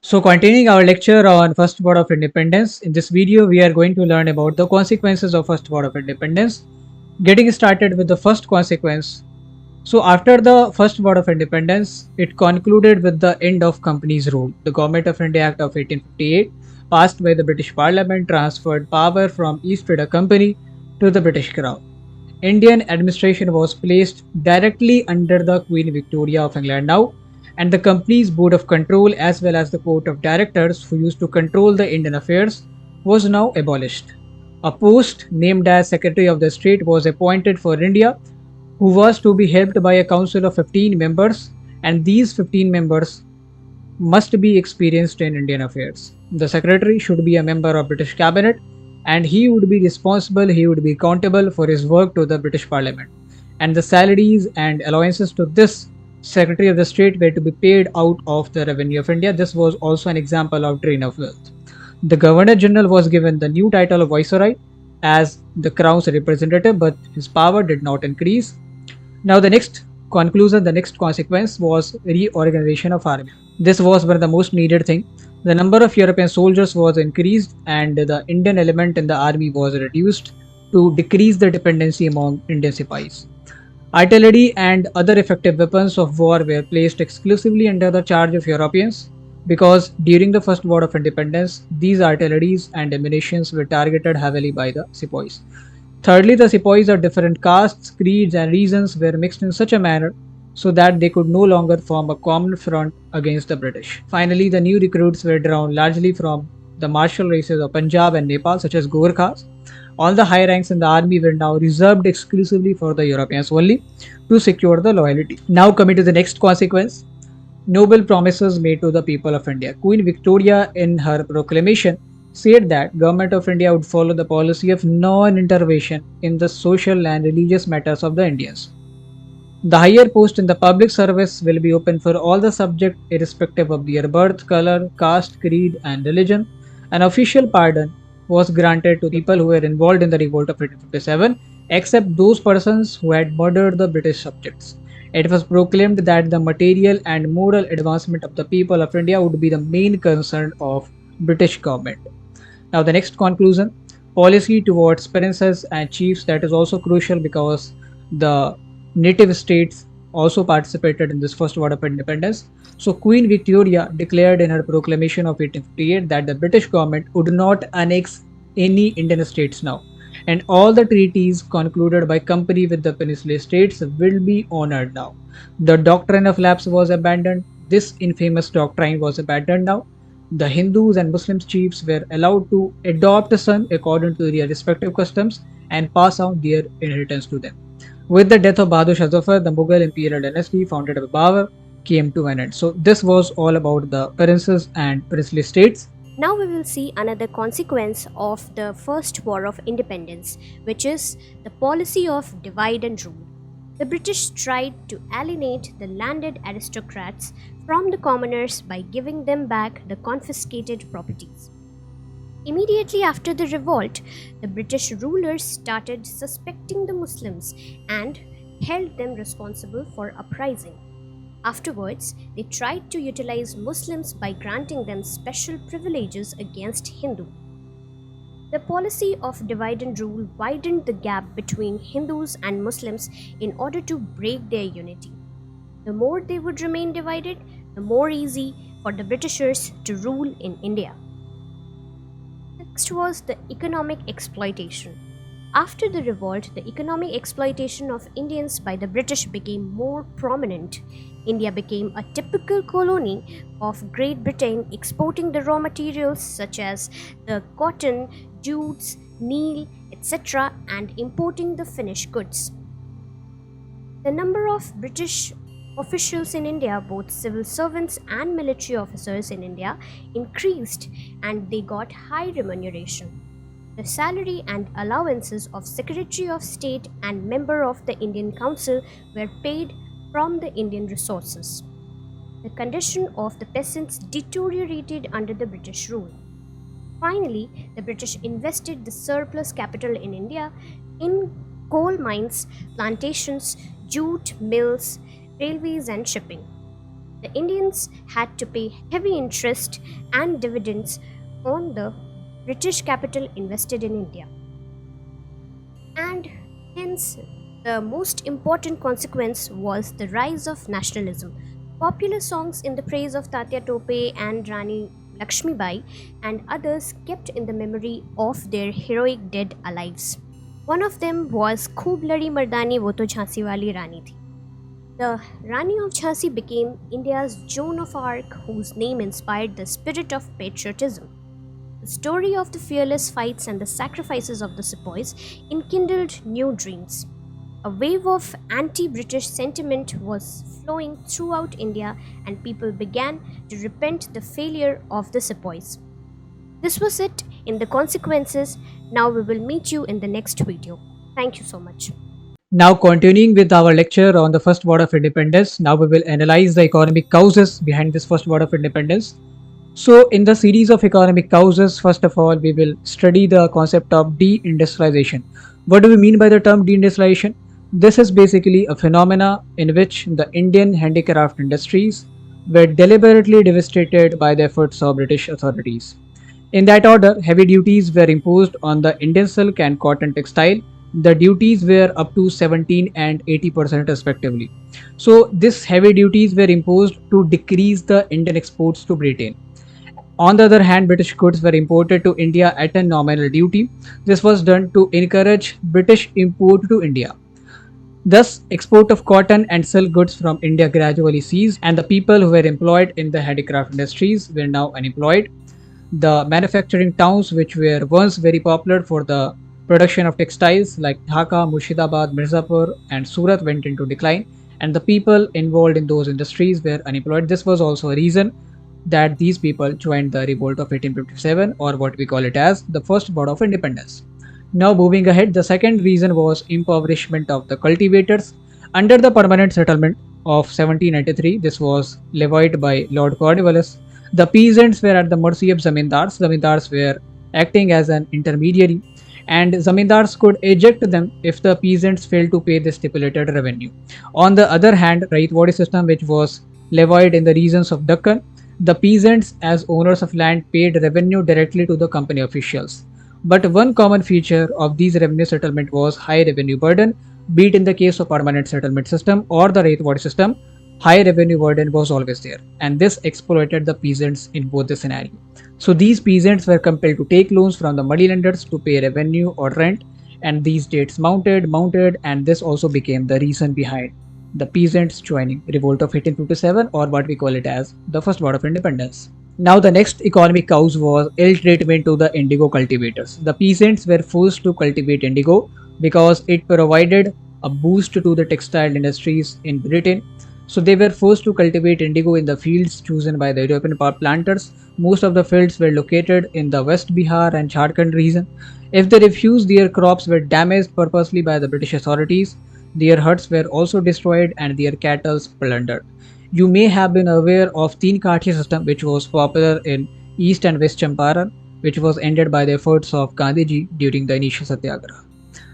So continuing our lecture on First War of Independence, in this video we are going to learn about the consequences of First War of Independence. Getting started with the first consequence. So after the First War of Independence, it concluded with the end of company's rule. The Government of India Act of 1858, passed by the British Parliament, transferred power from East India Company to the British Crown. Indian administration was placed directly under the Queen Victoria of England now, and the company's board of control as well as the court of directors who used to control the Indian affairs was now abolished. A post named as Secretary of the State was appointed for India, who was to be helped by a council of 15 members, and these 15 members must be experienced in Indian affairs. The secretary should be a member of British cabinet, and he would be responsible, he would be accountable for his work to the British Parliament. And the salaries and allowances to this Secretary of the State were to be paid out of the revenue of India. This was also an example of drain of wealth. The Governor General was given the new title of Viceroy as the Crown's representative, but his power did not increase. Now, the next conclusion, the next consequence was reorganization of army. This was one of the most needed thing. The number of European soldiers was increased, and the Indian element in the army was reduced to decrease the dependency among Indian sipais. Artillery and other effective weapons of war were placed exclusively under the charge of Europeans because during the First War of Independence, these artilleries and ammunitions were targeted heavily by the sepoys. Thirdly, the sepoys of different castes, creeds, and regions were mixed in such a manner so that they could no longer form a common front against the British. Finally, the new recruits were drawn largely from the martial races of Punjab and Nepal, such as Gorkhas. All the high ranks in the army were now reserved exclusively for the Europeans only to secure the loyalty. Now, coming to the next consequence, noble promises made to the people of India. Queen Victoria, in her proclamation, said that Government of India would follow the policy of non-intervention in the social and religious matters of the Indians. The higher post in the public service will be open for all the subjects irrespective of their birth, color, caste, creed, and religion. An official pardon was granted to people who were involved in the revolt of 1857, except those persons who had murdered the British subjects. It was proclaimed that the material and moral advancement of the people of India would be the main concern of British government. Now, the next conclusion, policy towards princes and chiefs, that is also crucial because the native states also participated in this first war of independence. So, Queen Victoria declared in her proclamation of 1858 that the British government would not annex any Indian states now, and all the treaties concluded by company with the peninsular states will be honored now. The doctrine of lapse was abandoned. This infamous doctrine was abandoned now. The Hindus and Muslim chiefs were allowed to adopt a son according to their respective customs and pass on their inheritance to them. With the death of Badou Shazafa, the Mughal imperial dynasty founded by Babur came to an end. So this was all about the princes and princely states. Now we will see another consequence of the First War of Independence, which is the policy of divide and rule. The British tried to alienate the landed aristocrats from the commoners by giving them back the confiscated properties. Immediately after the revolt, the British rulers started suspecting the Muslims and held them responsible for uprising. Afterwards, they tried to utilize Muslims by granting them special privileges against Hindu. The policy of divide and rule widened the gap between Hindus and Muslims in order to break their unity. The more they would remain divided, the more easy for the Britishers to rule in India. Next was the economic exploitation. After the revolt, the economic exploitation of Indians by the British became more prominent. India became a typical colony of Great Britain, exporting the raw materials such as the cotton, jutes, meal, etc., and importing the finished goods. The number of British officials in India, both civil servants and military officers in India, increased and they got high remuneration. The salary and allowances of Secretary of State and member of the Indian Council were paid from the Indian resources. The condition of the peasants deteriorated under the British rule. Finally, the British invested the surplus capital in India in coal mines, plantations, jute mills, railways, and shipping. The Indians had to pay heavy interest and dividends on the British capital invested in India. And hence, the most important consequence was the rise of nationalism. Popular songs in the praise of Tatya Tope and Rani Lakshmibai and others kept in the memory of their heroic dead alives. One of them was Khoob Ladi Mardani Wo To Jhansi Wali Rani Thi. The Rani of Jhansi became India's Joan of Arc, whose name inspired the spirit of patriotism. The story of the fearless fights and the sacrifices of the sepoys enkindled new dreams. A wave of anti British sentiment was flowing throughout India, and people began to repent the failure of the sepoys. This was it in the consequences. Now we will meet you in the next video. Thank you so much. Now, continuing with our lecture on the First War of Independence, now we will analyze the economic causes behind this First War of Independence. So, in the series of economic causes, first of all, we will study the concept of de-industrialization. What do we mean by the term de-industrialization? This is basically a phenomena in which the Indian handicraft industries were deliberately devastated by the efforts of British authorities. In that order, heavy duties were imposed on the Indian silk and cotton textile. The duties were up to 17 and 80% respectively. So, these heavy duties were imposed to decrease the Indian exports to Britain. On the other hand, British goods were imported to India at a nominal duty. This was done to encourage British import to India. Thus, export of cotton and silk goods from India gradually ceased, and the people who were employed in the handicraft industries were now unemployed. The manufacturing towns, which were once very popular for the production of textiles like Dhaka, Murshidabad, Mirzapur, and Surat, went into decline, and the people involved in those industries were unemployed. This was also a reason that these people joined the revolt of 1857, or what we call it as the First War of Independence. Now, moving ahead, the second reason was impoverishment of the cultivators. Under the Permanent Settlement of 1793, this was levied by Lord Cornwallis. The peasants were at the mercy of zamindars. Zamindars were acting as an intermediary, and zamindars could eject them if the peasants failed to pay the stipulated revenue. On the other hand, Raitvadi system, which was levied in the regions of Deccan, the peasants, as owners of land, paid revenue directly to the company officials. But one common feature of these revenue settlement was high revenue burden, be it in the case of permanent settlement system or the Raitvadi system. High revenue burden was always there, and this exploited the peasants in both the scenario. So these peasants were compelled to take loans from the moneylenders to pay revenue or rent, and these debts mounted, and this also became the reason behind the peasants joining revolt of 1857, or what we call it as the First War of Independence. Now, the next economic cause was ill treatment to the indigo cultivators. The peasants were forced to cultivate indigo because it provided a boost to the textile industries in Britain. So they were forced to cultivate indigo in the fields chosen by the European planters. Most of the fields were located in the West Bihar and Jharkhand region. If they refused, their crops were damaged purposely by the British authorities. Their huts were also destroyed and their cattle plundered. You may have been aware of Teen Kathi system, which was popular in East and West Champaran, which was ended by the efforts of Gandhiji during the initial Satyagraha.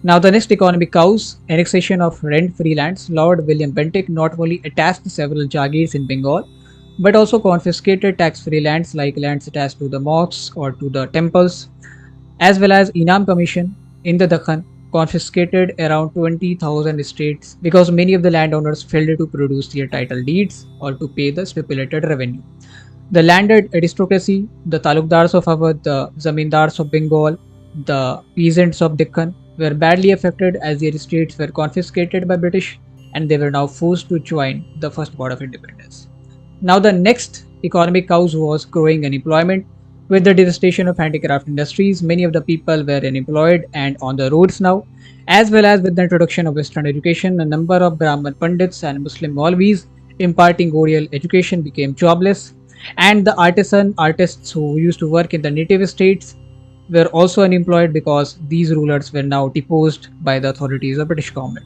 Now, the next economic cause, annexation of rent-free lands. Lord William Bentinck not only attached several jagirs in Bengal, but also confiscated tax-free lands like lands attached to the mosques or to the temples, as well as Inam Commission in the Deccan confiscated around 20,000 estates because many of the landowners failed to produce their title deeds or to pay the stipulated revenue. The landed aristocracy, the talukdars of Awadh, the zamindars of Bengal, the peasants of Deccan were badly affected as their estates were confiscated by British, and they were now forced to join the First War of Independence. Now, the next economic cause was growing unemployment. With the devastation of handicraft industries, many of the people were unemployed and on the roads now. As well as with the introduction of Western education, a number of Brahmin Pandits and Muslim Maulvis imparting oral education became jobless, and the artists who used to work in the native states were also unemployed because these rulers were now deposed by the authorities of British government.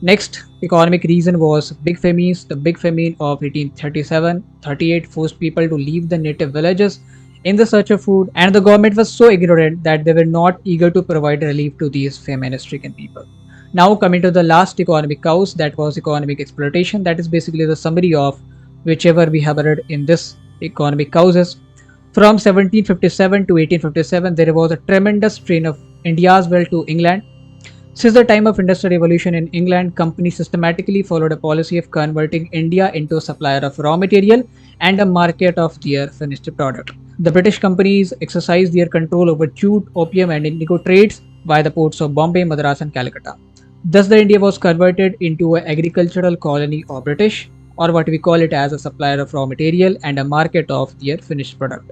Next economic reason was big famines. The big famine of 1837-38 forced people to leave the native villages in the search of food, and the government was so ignorant that they were not eager to provide relief to these famine-stricken people. Now, coming to the last economic cause, that was economic exploitation. That is basically the summary of whichever we have read in this economic causes. From 1757 to 1857, there was a tremendous strain of India's wealth to England. Since the time of Industrial Revolution in England, companies systematically followed a policy of converting India into a supplier of raw material and a market of their finished product. The British companies exercised their control over jute, opium, and indigo trades via the ports of Bombay, Madras, and Calcutta. Thus, the India was converted into an agricultural colony of British, or what we call it as a supplier of raw material and a market of their finished product.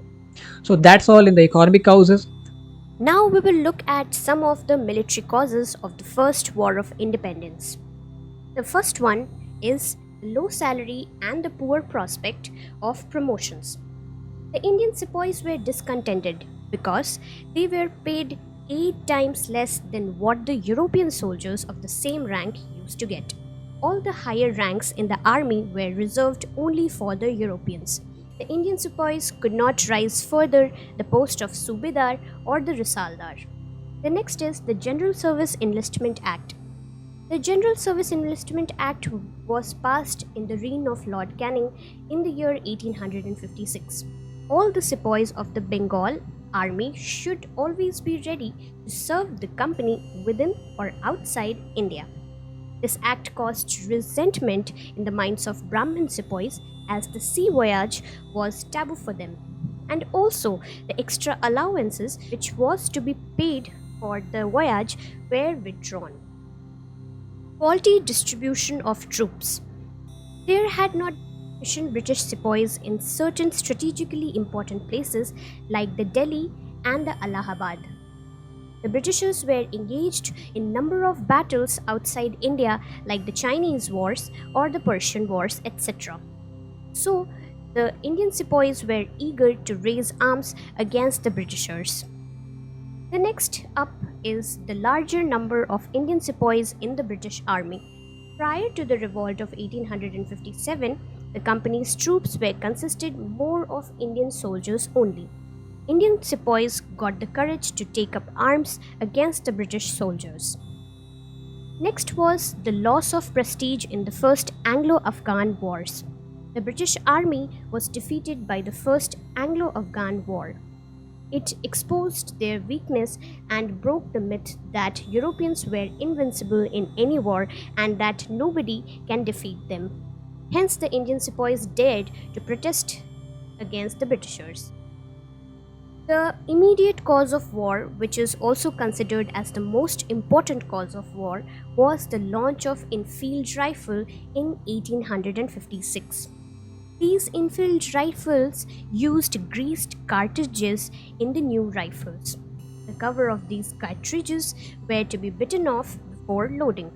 So that's all in the economic causes. Now we will look at some of the military causes of the First War of Independence. The first one is low salary and the poor prospect of promotions. The Indian sepoys were discontented because they were paid 8 times less than what the European soldiers of the same rank used to get. All the higher ranks in the army were reserved only for the Europeans. The Indian sepoys could not rise further the post of Subedar or the Risaldar. The next is the General Service Enlistment Act. The General Service Enlistment Act was passed in the reign of Lord Canning in the year 1856. All the sepoys of the Bengal army should always be ready to serve the company within or outside India. This act caused resentment in the minds of Brahmin sepoys as the sea voyage was taboo for them, and also the extra allowances which was to be paid for the voyage were withdrawn. Faulty distribution of troops. There had not been sufficient British sepoys in certain strategically important places like the Delhi and the Allahabad. The Britishers were engaged in number of battles outside India like the Chinese wars or the Persian wars, etc. So the Indian sepoys were eager to raise arms against the Britishers. The next up is the larger number of Indian sepoys in the British Army. Prior to the revolt of 1857, the company's troops were consisted more of Indian soldiers only. Indian sepoys got the courage to take up arms against the British soldiers. Next was the loss of prestige in the First Anglo-Afghan Wars. The British Army was defeated by the First Anglo-Afghan War. It exposed their weakness and broke the myth that Europeans were invincible in any war and that nobody can defeat them. Hence, the Indian sepoys dared to protest against the Britishers. The immediate cause of war, which is also considered as the most important cause of war, was the launch of Enfield rifle in 1856. These Enfield rifles used greased cartridges in the new rifles. The cover of these cartridges were to be bitten off before loading.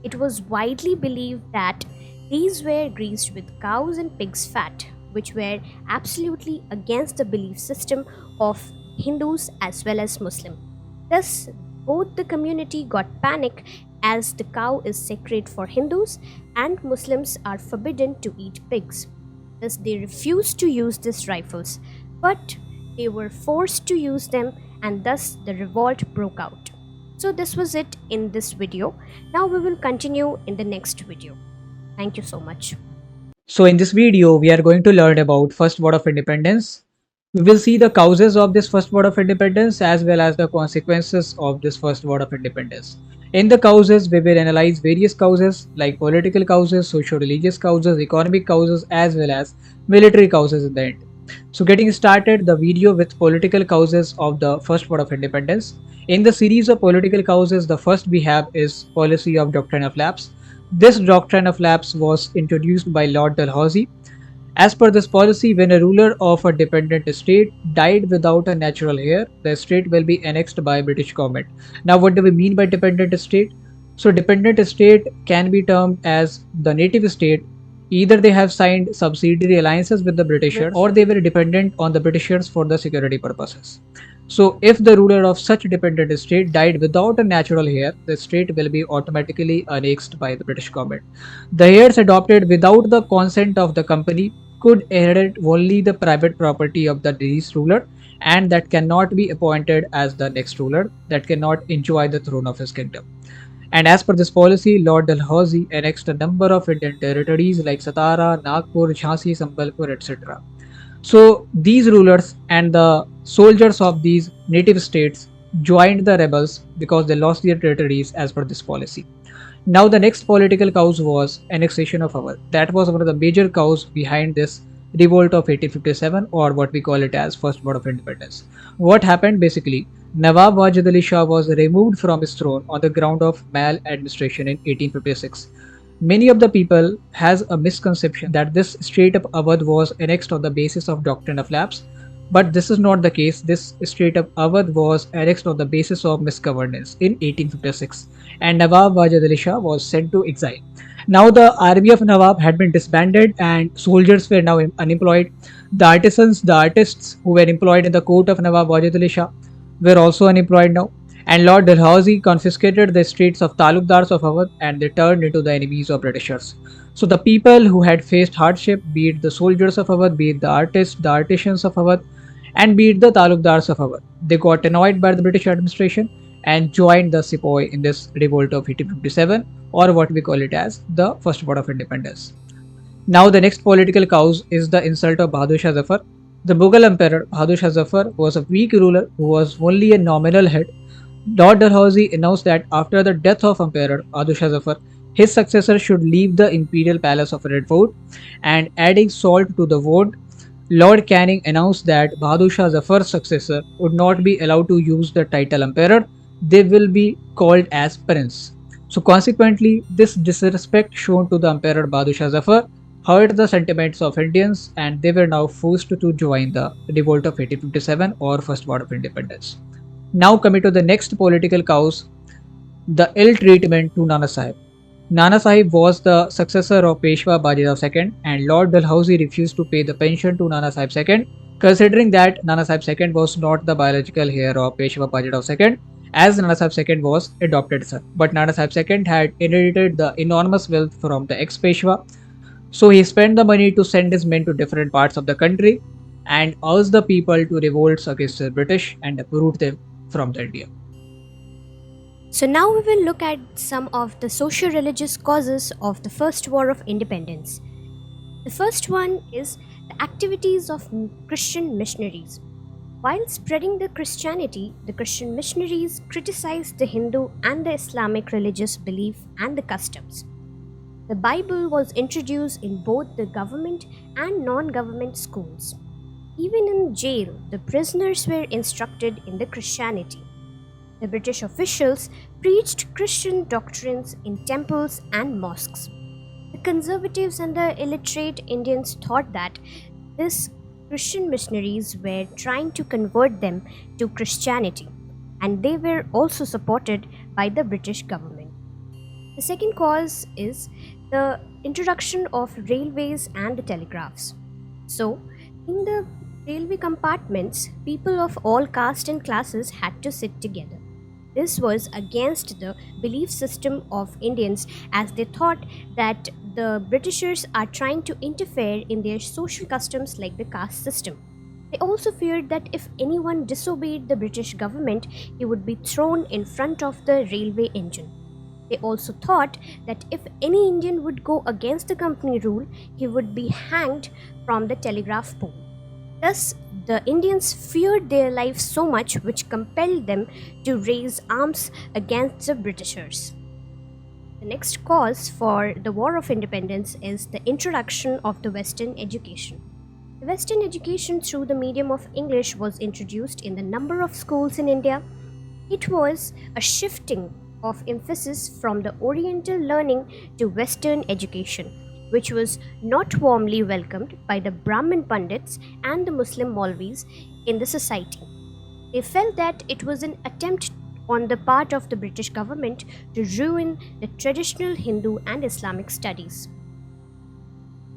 It was widely believed that these were greased with cows' and pigs' fat, which were absolutely against the belief system of Hindus as well as Muslims. Thus, both the community got panic as the cow is sacred for Hindus and Muslims are forbidden to eat pigs. Thus, they refused to use these rifles, but they were forced to use them, and thus the revolt broke out. So, this was it in this video. Now, we will continue in the next video. Thank you so much. So in this video, we are going to learn about First War of Independence. We will see the causes of this First War of Independence as well as the consequences of this First War of Independence. In the causes, we will analyze various causes like political causes, socio-religious causes, economic causes, as well as military causes in the end. So getting started the video with political causes of the First War of Independence. In the series of political causes, the first we have is policy of doctrine of lapse. This doctrine of lapse was introduced by Lord Dalhousie. As per this policy, when a ruler of a dependent state died without a natural heir, the state will be annexed by British government. Now, what do we mean by dependent state? So, dependent state can be termed as the native state. Either they have signed subsidiary alliances with the Britishers or they were dependent on the Britishers for the security purposes. So, if the ruler of such dependent state died without a natural heir, the state will be automatically annexed by the British government. The heirs adopted without the consent of the company could inherit only the private property of the deceased ruler, and that cannot be appointed as the next ruler, that cannot enjoy the throne of his kingdom. And as per this policy, Lord Dalhousie annexed a number of Indian territories like Satara, Nagpur, Jhansi, Sambalpur, etc. So these rulers and the soldiers of these native states joined the rebels because they lost their territories as per this policy. Now the next political cause was annexation of Awadh. That was one of the major cause behind this revolt of 1857, or what we call it as First War of Independence. What happened basically? Nawab Wajid Ali Shah was removed from his throne on the ground of maladministration in 1856. Many of the people has a misconception that this state of Awadh was annexed on the basis of doctrine of lapse, but this is not the case. This state of Awadh was annexed on the basis of misgovernance in 1856, and Nawab Wajid Ali Shah was sent to exile. Now the army of Nawab had been disbanded and soldiers were now unemployed. The artisans, the artists who were employed in the court of Nawab Wajid Ali Shah were also unemployed now. And Lord Dalhousie confiscated the estates of Talukdars of Awadh and they turned into the enemies of Britishers. So the people who had faced hardship, be it the soldiers of Awadh, be it the artists, the artisans of Awadh, and be it the Talukdars of Awadh, they got annoyed by the British administration and joined the Sepoy in this revolt of 1857, or what we call it as the First War of Independence. Now the next political cause is the insult of Bahadur Shah Zafar. The Mughal Emperor Bahadur Shah Zafar was a weak ruler who was only a nominal head. Lord Dalhousie announced that after the death of Emperor Bahadur Shah Zafar, his successor should leave the imperial palace of Red Fort, and adding salt to the wound, Lord Canning announced that Bahadur Shah Zafar's successor would not be allowed to use the title Emperor, they will be called as Prince. So consequently, this disrespect shown to the Emperor Bahadur Shah Zafar hurt the sentiments of Indians and they were now forced to join the revolt of 1857, or First War of Independence. Now coming to the next political cause, the ill treatment to Nana Sahib. Nana Sahib was the successor of Peshwa Bajirao II, and Lord Dalhousie refused to pay the pension to Nana Sahib II, considering that Nana Sahib II was not the biological heir of Peshwa Bajirao II, as Nana Sahib II was adopted son. But Nana Sahib II had inherited the enormous wealth from the ex-Peshwa, so he spent the money to send his men to different parts of the country and urged the people to revolt against the British and uproot them from the India. So now we will look at some of the socio-religious causes of the First War of Independence. The first one is the activities of Christian missionaries. While spreading the Christianity, the Christian missionaries criticized the Hindu and the Islamic religious belief and the customs. The Bible was introduced in both the government and non-government schools. Even in jail, the prisoners were instructed in the Christianity. The British officials preached Christian doctrines in temples and mosques. The conservatives and the illiterate Indians thought that these Christian missionaries were trying to convert them to Christianity, and they were also supported by the British government. The second cause is the introduction of railways and the telegraphs. So, in the railway compartments, people of all castes and classes had to sit together. This was against the belief system of Indians, as they thought that the Britishers are trying to interfere in their social customs like the caste system. They also feared that if anyone disobeyed the British government, he would be thrown in front of the railway engine. They also thought that if any Indian would go against the company rule, he would be hanged from the telegraph pole. Thus, the Indians feared their lives so much, which compelled them to raise arms against the Britishers. The next cause for the War of Independence is the introduction of the Western education. The Western education through the medium of English was introduced in the number of schools in India. It was a shifting of emphasis from the Oriental learning to Western education, which was not warmly welcomed by the Brahmin Pandits and the Muslim Maulvis in the society. They felt that it was an attempt on the part of the British government to ruin the traditional Hindu and Islamic studies.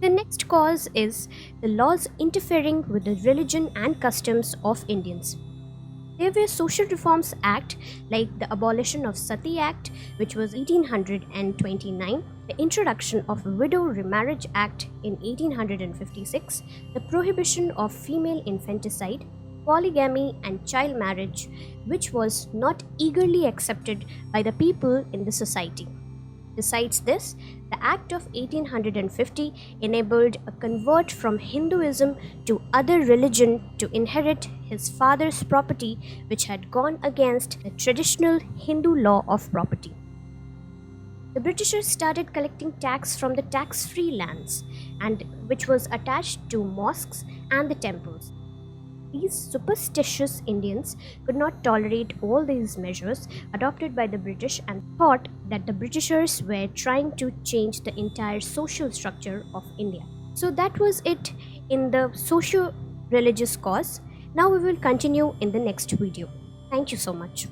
The next cause is the laws interfering with the religion and customs of Indians. There were social reforms act like the abolition of Sati Act, which was 1829, the introduction of Widow Remarriage Act in 1856, the prohibition of female infanticide, polygamy, and child marriage, which was not eagerly accepted by the people in the society. Besides this, the Act of 1850 enabled a convert from Hinduism to other religion to inherit his father's property, which had gone against the traditional Hindu law of property. The Britishers started collecting tax from the tax-free lands, and which was attached to mosques and the temples. These superstitious Indians could not tolerate all these measures adopted by the British and thought that the Britishers were trying to change the entire social structure of India. So that was it in the socio religious cause. Now we will continue in the next video. Thank you so much.